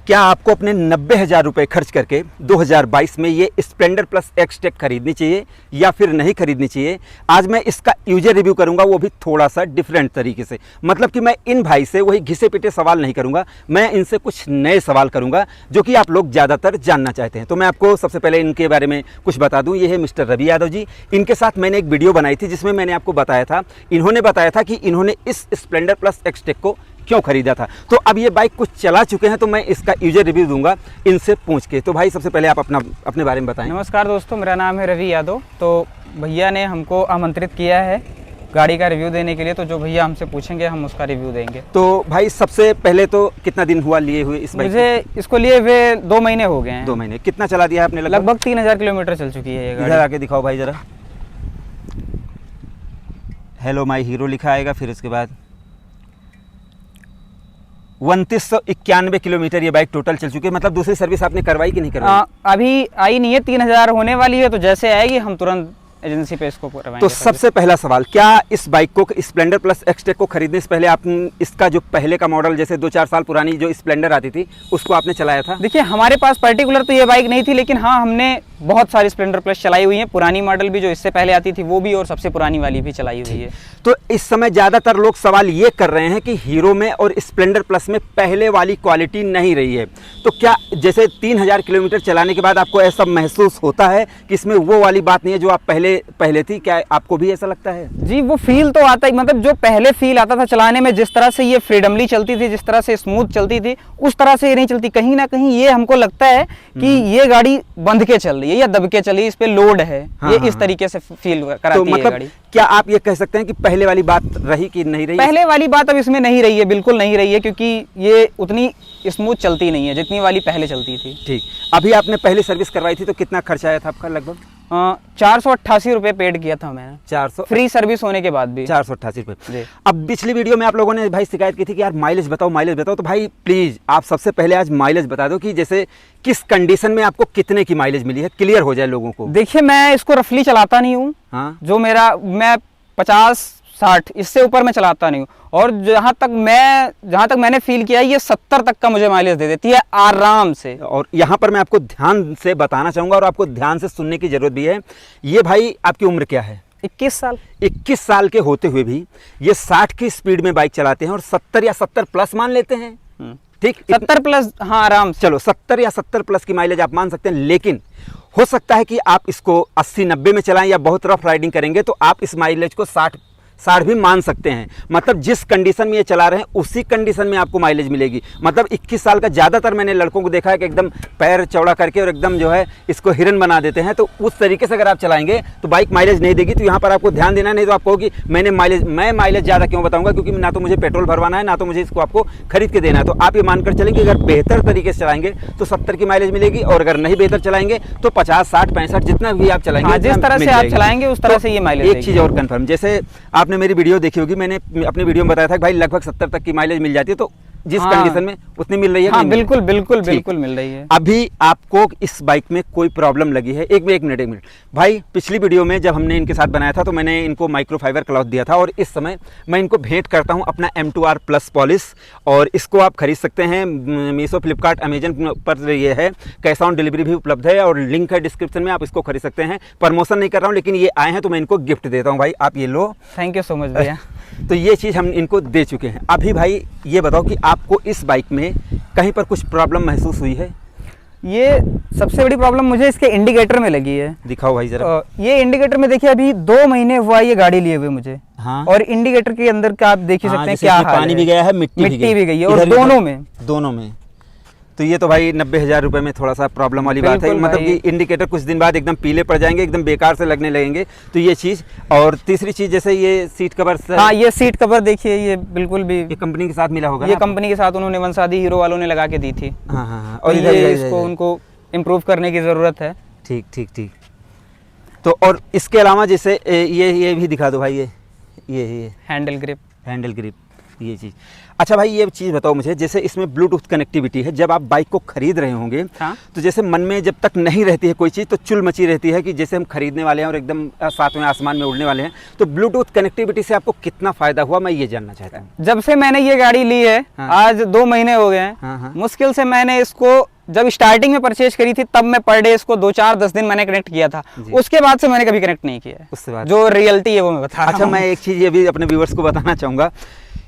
क्या आपको अपने 90,000 रुपये खर्च करके 2022 में ये स्प्लेंडर प्लस एक्सटेक खरीदनी चाहिए या फिर नहीं खरीदनी चाहिए? आज मैं इसका यूजर रिव्यू करूंगा, वो भी थोड़ा सा डिफरेंट तरीके से। मतलब कि मैं इन भाई से वही घिसे पिटे सवाल नहीं करूंगा, मैं इनसे कुछ नए सवाल करूंगा जो कि आप लोग ज़्यादातर जानना चाहते हैं। तो मैं आपको सबसे पहले इनके बारे में कुछ बता दूँ। ये है मिस्टर रवि यादव जी। इनके साथ मैंने एक वीडियो बनाई थी जिसमें मैंने आपको बताया था, इन्होंने बताया था कि इन्होंने इस स्प्लेंडर प्लस एक्सटेक को क्यों खरीदा था। तो अब ये बाइक कुछ चला चुके हैं तो मैं इसका यूजर रिव्यू दूंगा इनसे पूछ के। तो भाई सबसे पहले आप अपने बारे में बताएं। नमस्कार दोस्तों, मेरा नाम है रवि यादव। तो भैया ने हमको आमंत्रित किया है गाड़ी का रिव्यू देने के लिए, तो जो भैया हमसे पूछेंगे हम उसका रिव्यू देंगे। तो भाई सबसे पहले तो कितना दिन हुआ लिए हुए इस बाइक? मुझे इसको लिए हुए 2 महीने हो गए हैं। 2 महीने। कितना चला दिया है आपने? लगभग 3000 किलोमीटर चल चुकी है ये गाड़ी। इधर आके दिखाओ भाई जरा। हेलो माई हीरो लिखा आएगा, फिर उसके बाद 2991 किलोमीटर ये बाइक टोटल चल चुकी है। मतलब दूसरी सर्विस आपने करवाई कि नहीं करवाई? अभी आई नहीं है, 3000 होने वाली है, तो जैसे आएगी हम तुरंत एजेंसी पे इसको करवाएंगे। तो सबसे पहला सवाल, क्या इस बाइक को स्प्लेंडर प्लस एक्सटेक को खरीदने से पहले आप इसका जो पहले का मॉडल जैसे 2-4 साल पुरानी जो स्प्लेंडर आती थी उसको आपने चलाया था? देखिए हमारे पास पर्टिकुलर तो ये बाइक नहीं थी, लेकिन हाँ हमने बहुत सारी स्प्लेंडर प्लस चलाई हुई है। पुरानी मॉडल भी जो इससे पहले आती थी वो भी, और सबसे पुरानी वाली भी चलाई हुई है। तो इस समय ज़्यादातर लोग सवाल ये कर रहे हैं कि हीरो में और स्प्लेंडर प्लस में पहले वाली क्वालिटी नहीं रही है। तो क्या जैसे 3000 किलोमीटर चलाने के बाद आपको ऐसा महसूस होता है कि इसमें वो वाली बात नहीं है जो आप पहले थी? क्या आपको भी ऐसा लगता है? जी, वो फील तो आता ही, मतलब जो पहले फील आता था चलाने में, जिस तरह से ये फ्रीडमली चलती थी, जिस तरह से स्मूथ चलती थी, उस तरह से ये नहीं चलती। कहीं ना कहीं ये हमको लगता है कि ये गाड़ी बंध के चल रही है या दब के चल रही है, इस पे लोड है। ये इस तरीके से फील कराती तो है मतलब गाड़ी। क्या आप ये कह सकते हैं कि पहले वाली बात रही कि नहीं रही? पहले वाली बात अब इसमें नहीं रही है, बिल्कुल नहीं रही है, क्योंकि ये उतनी स्मूथ चलती नहीं है जितनी वाली पहले चलती थी। ठीक। अभी आपने पहली सर्विस करवाई थी तो कितना खर्चा आया था आपका? लगभग 488 रुपये पेड किया था मैंने। 400 फ्री सर्विस होने के बाद भी 488 रुपये। अब पिछली वीडियो में आप लोगों ने भाई शिकायत की थी कि यार माइलेज बताओ, माइलेज बताओ। तो भाई प्लीज आप सबसे पहले आज माइलेज बता दो कि जैसे किस कंडीशन में आपको कितने की माइलेज मिली है, क्लियर हो जाए लोगों को। देखिए मैं इसको रफली चलाता नहीं हूँ। हाँ। जो मैं 50-60 इससे ऊपर मैं चलाता नहीं हूँ, और जहाँ तक मैंने फील किया ये 70 तक का मुझे माइलेज दे देती है आराम से। और यहाँ पर मैं आपको ध्यान से बताना चाहूँगा और आपको ध्यान से सुनने की जरूरत भी है। ये भाई आपकी उम्र क्या है? 21 साल। 21 साल के होते हुए भी ये 60 की स्पीड में बाइक चलाते हैं और 70 या 70 प्लस मान लेते हैं। ठीक, 70 प्लस, हाँ आराम से। चलो 70 या 70 प्लस की माइलेज आप मान सकते हैं, लेकिन हो सकता है कि आप इसको 80-90 में चलाएं या बहुत रफ राइडिंग करेंगे तो आप इस माइलेज को 60 भी मान सकते हैं। मतलब जिस कंडीशन में ये चला रहे हैं उसी कंडीशन में आपको माइलेज मिलेगी। मतलब 21 साल का ज़्यादातर मैंने लड़कों को देखा है कि एकदम पैर चौड़ा करके और एकदम जो है इसको हिरन बना देते हैं। तो उस तरीके से अगर आप चलाएंगे तो बाइक माइलेज नहीं देगी। तो यहाँ पर आपको ध्यान देना, नहीं तो आप कहोगे मैं माइलेज ज़्यादा क्यों बताऊँगा, क्योंकि ना तो मुझे पेट्रोल भरवाना है ना तो मुझे इसको आपको खरीद के देना है। तो आप ये मानकर चलेंगे अगर बेहतर तरीके से चलाएंगे तो 70 की माइलेज मिलेगी, और अगर नहीं बेहतर चलाएंगे तो 50, 60, 65 जितना भी आप चलाएंगे, जिस तरह से आप चलाएंगे उस तरह से ये माइलेज। एक चीज़ और कन्फर्म, जैसे आपने मेरी वीडियो देखी होगी, मैंने अपनी वीडियो में बताया था कि भाई लगभग 70 तक की माइलेज मिल जाती है। तो जिस कंडीशन में उतनी मिल रही है? हाँ, बिल्कुल मिल रही है। अभी आपको इस बाइक में कोई प्रॉब्लम लगी है? एक मिनट भाई, पिछली वीडियो में जब हमने इनके साथ बनाया था तो मैंने इनको माइक्रोफाइबर क्लॉथ दिया था, और इस समय मैं इनको भेंट करता हूं अपना M2R प्लस पॉलिश, और इसको आप खरीद सकते हैं मीशो, फ्लिपकार्ट, अमेजन पर ये है, कैश ऑन डिलीवरी भी उपलब्ध है, और लिंक है डिस्क्रिप्शन में, आप इसको खरीद सकते हैं। प्रमोशन नहीं कर रहा हूँ, लेकिन ये आए हैं तो मैं इनको गिफ्ट देता हूँ। भाई आप ये लो। थैंक यू सो मच भैया। तो ये चीज़ हम इनको दे चुके हैं। अभी भाई ये बताओ कि आपको इस बाइक में कहीं पर कुछ प्रॉब्लम महसूस हुई है? ये सबसे बड़ी प्रॉब्लम मुझे इसके इंडिकेटर में लगी है। दिखाओ भाई जरा। ये इंडिकेटर में देखिए अभी 2 महीने हुआ ये गाड़ी लिए हुए मुझे। हाँ। और इंडिकेटर के अंदर का आप देख ही सकते हैं क्या हाल है। पानी भी गया है, मिट्टी भी गई है, और दोनों में। तो ये तो भाई 90,000 रुपए में थोड़ा सा प्रॉब्लम वाली बात है। मतलब कि इंडिकेटर कुछ दिन बाद एकदम पीले पड़ जाएंगे, एकदम बेकार से लगने लगेंगे। तो ये चीज़, और तीसरी चीज़ जैसे ये सीट कवर। हाँ, ये सीट कवर देखिए, ये बिल्कुल भी ये कंपनी के साथ मिला होगा। ये कंपनी के साथ उन्होंने वंशादी हीरो वालों ने लगा के दी थी। हाँ। और ये इसको उनको इम्प्रूव करने की ज़रूरत है। ठीक। तो और इसके अलावा जैसे ये भी दिखा दो भाई, ये हैंडल ग्रिप। ये चीज़। अच्छा भाई ये चीज़ बताओ मुझे, जैसे इसमें ब्लूटूथ कनेक्टिविटी है, जब आप बाइक को खरीद रहे होंगे हाँ। तो जैसे मन में जब तक नहीं रहती है कोई चीज़ तो चुल मची रहती है कि जैसे हम खरीदने वाले हैं और एकदम सातवें आसमान में उड़ने वाले हैं, तो ब्लूटूथ कनेक्टिविटी से आपको कितना फ़ायदा हुआ, मैं ये जानना चाहता हूँ। जब से मैंने ये गाड़ी ली है, हाँ। आज 2 महीने हो गए हैं, हाँ। मुश्किल से मैंने इसको जब स्टार्टिंग में परचेज करी थी तब मैं पर डे इसको 2-4-10 दिन मैंने कनेक्ट किया था, उसके बाद से मैंने कभी कनेक्ट नहीं किया है। उसके बाद जो रियलिटी है वो मैं बता रहा अच्छा हूँ। मैं एक चीज़ ये भी अपने व्यूवर्स को बताना चाहूँगा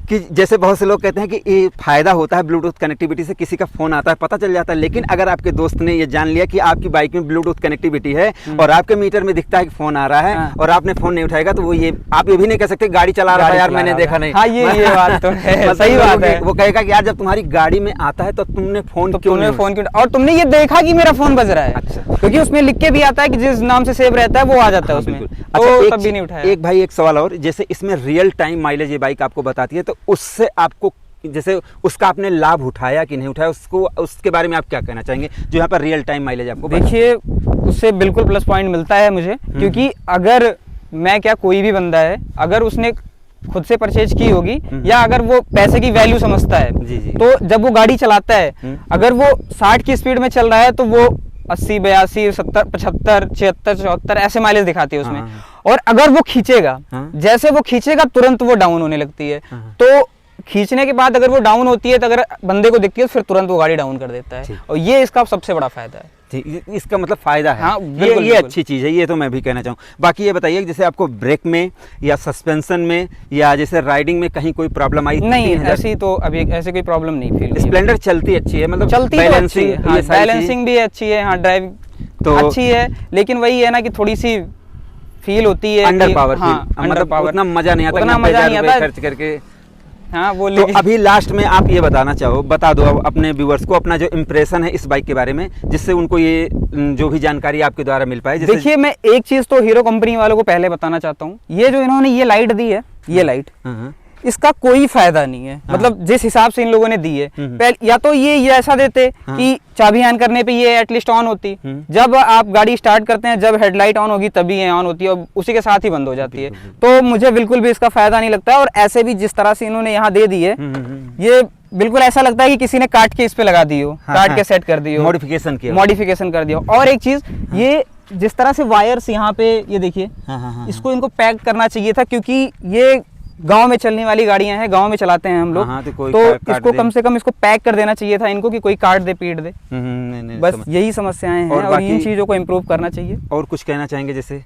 कि जैसे बहुत से लोग कहते हैं कि ये फ़ायदा होता है ब्लूटूथ कनेक्टिविटी से, किसी का फ़ोन आता है पता चल जाता है, लेकिन अगर आपके दोस्त ने ये जान लिया कि आपकी बाइक में ब्लूटूथ कनेक्टिविटी है और आपके मीटर में दिखता है कि फ़ोन आ रहा है और आपने फ़ोन नहीं उठाएगा, तो वो ये आप ये भी नहीं कह सकते गाड़ी चला रहा था यार मैंने देखा नहीं। हाँ ये बात तो है, मतलब सही बात है। वो कहेगा कि यार जब तुम्हारी गाड़ी में आता है तो तुमने फ़ोन क्यों और तुमने ये देखा कि मेरा फोन बज रहा है। अच्छा। क्योंकि उसमें लिख के भी आता है कि जिस नाम से सेव रहता है वो आ जाता है उसमें। तो तब भी नहीं उठाया। एक भाई एक सवाल और, जैसे इसमें रियल टाइम माइलेज ये बाइक आपको बताती है, तो उससे आपको जैसे उसका आपने लाभ उठाया कि नहीं उठाया, उसको उसके बारे में आप क्या कहना चाहेंगे जो यहाँ पर रियल टाइम माइलेज आपको? देखिए उससे बिल्कुल प्लस पॉइंट मिलता है मुझे, क्योंकि अगर मैं क्या कोई भी बंदा है अगर उसने खुद से परचेज की होगी या अगर वो पैसे की वैल्यू समझता है जी। तो जब वो गाड़ी चलाता है अगर वो 60 की स्पीड में चल रहा है तो वो 80, 82, 70, 75, 76, 74 ऐसे माइलेज दिखाती है उसमें। और अगर वो खींचेगा, जैसे वो खींचेगा तुरंत वो डाउन होने लगती है। तो खींचने के बाद अगर वो डाउन होती है तो अगर बंदे को दिखती है तो फिर तुरंत वो गाड़ी डाउन कर देता है, और ये इसका सबसे बड़ा फायदा है। इसका मतलब फायदा है। हाँ, ये बिल्कुल। अच्छी चीज़ है, ये तो मैं भी कहना चाहूँ। बाकी ये बताइए जैसे आपको ब्रेक में या सस्पेंशन में या जैसे राइडिंग में कहीं कोई प्रॉब्लम आई? नहीं, ऐसी तो अभी ऐसे कोई प्रॉब्लम नहीं फील हुई। स्प्लेंडर चलती अच्छी है, मतलब चलती बैलेंसिंग, तो अच्छी है, बैलेंसिंग भी अच्छी है, हाँ ड्राइव तो अच्छी है, लेकिन वही है ना कि थोड़ी सी फील होती है अंडर पावर। हाँ, अंडर पावर, उतना मजा नहीं आता, उतना मजा नहीं आता खर्च करके। हाँ वो तो अभी लास्ट में आप ये बता दो अपने व्यूअर्स को अपना जो इम्प्रेशन है इस बाइक के बारे में, जिससे उनको ये जो भी जानकारी आपके द्वारा मिल पाए। देखिए मैं एक चीज तो हीरो कंपनी वालों को पहले बताना चाहता हूँ, ये जो इन्होंने ये लाइट दी है, ये लाइट इसका कोई फायदा नहीं है। मतलब जिस हिसाब से इन लोगों ने दी है, पहले या तो ये ऐसा देते कि चाबी ऑन करने पे ये एटलीस्ट ऑन होती, जब आप गाड़ी स्टार्ट करते हैं जब हेडलाइट ऑन होगी तभी ये ऑन होती है और उसी के साथ ही बंद हो जाती है। तो मुझे बिल्कुल भी इसका फायदा नहीं लगता है। और ऐसे भी जिस तरह से इन्होंने यहाँ दे दी है, ये बिल्कुल ऐसा लगता है कि किसी ने काट के इस पे लगा दी हो, काट के सेट कर दी हो, मॉडिफिकेशन कर दिया। और एक चीज, ये जिस तरह से वायर्स यहाँ पे ये देखिए, इसको इनको पैक करना चाहिए था, क्योंकि ये गांव में चलने वाली गाड़ियां हैं, गांव में चलाते हैं हम लोग। तो इसको कम से कम इसको पैक कर देना चाहिए था इनको, कि कोई काट दे पीट दे। बस यही समस्याएं हैं और इन चीजों को इम्प्रूव करना चाहिए। और कुछ कहना चाहेंगे जैसे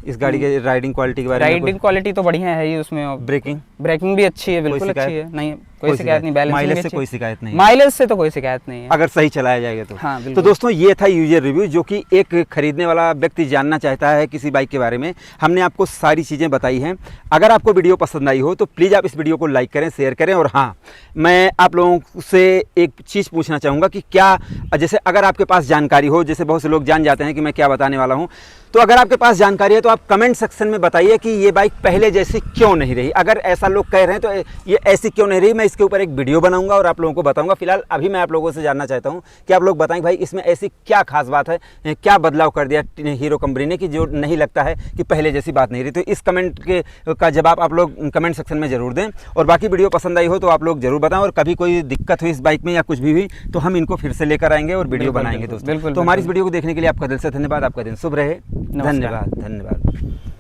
इस गाड़ी के राइडिंग क्वालिटी के बारे में? राइडिंग क्वालिटी तो बढ़िया है ही उसमें। ब्रेकिंग भी अच्छी है, बिल्कुल अच्छी है, नहीं कोई शिकायत नहीं। बैलेंसिंग माइलेज से कोई शिकायत नहीं, माइलेज से तो कोई शिकायत नहीं है अगर सही चलाया जाएगा तो। हाँ, तो दोस्तों ये था यूजर रिव्यू, जो कि एक खरीदने वाला व्यक्ति जानना चाहता है किसी बाइक के बारे में। हमने आपको सारी चीज़ें बताई हैं। अगर आपको वीडियो पसंद आई हो तो प्लीज़ आप इस वीडियो को लाइक करें, शेयर करें। और हाँ, मैं आप लोगों से एक चीज़ पूछना चाहूँगा कि क्या जैसे अगर आपके पास जानकारी हो, जैसे बहुत से लोग जान जाते हैं कि मैं क्या बताने वाला हूँ, तो अगर आपके पास जानकारी है तो आप कमेंट सेक्शन में बताइए कि ये बाइक पहले जैसी क्यों नहीं रही। अगर ऐसा लोग कह रहे हैं तो ये ऐसी क्यों नहीं रही, मैं इसके ऊपर एक वीडियो बनाऊंगा और आप लोगों को बताऊंगा। फिलहाल अभी मैं आप लोगों से जानना चाहता हूं कि आप लोग बताएं भाई इसमें ऐसी क्या खास बात है, क्या बदलाव कर दिया हीरो कंपनी ने कि जो नहीं लगता है कि पहले जैसी बात नहीं रही। तो इस कमेंट का जवाब आप लोग कमेंट सेक्शन में ज़रूर दें। और बाकी वीडियो पसंद आई हो तो आप लोग ज़रूर बताएं, और कभी कोई दिक्कत हुई इस बाइक में या कुछ भी हुई तो हम इनको फिर से लेकर आएंगे और वीडियो बनाएंगे दोस्तों। तो हमारी इस वीडियो को देखने के लिए आपका दिल से धन्यवाद। आपका दिन शुभ रहे। धन्यवाद।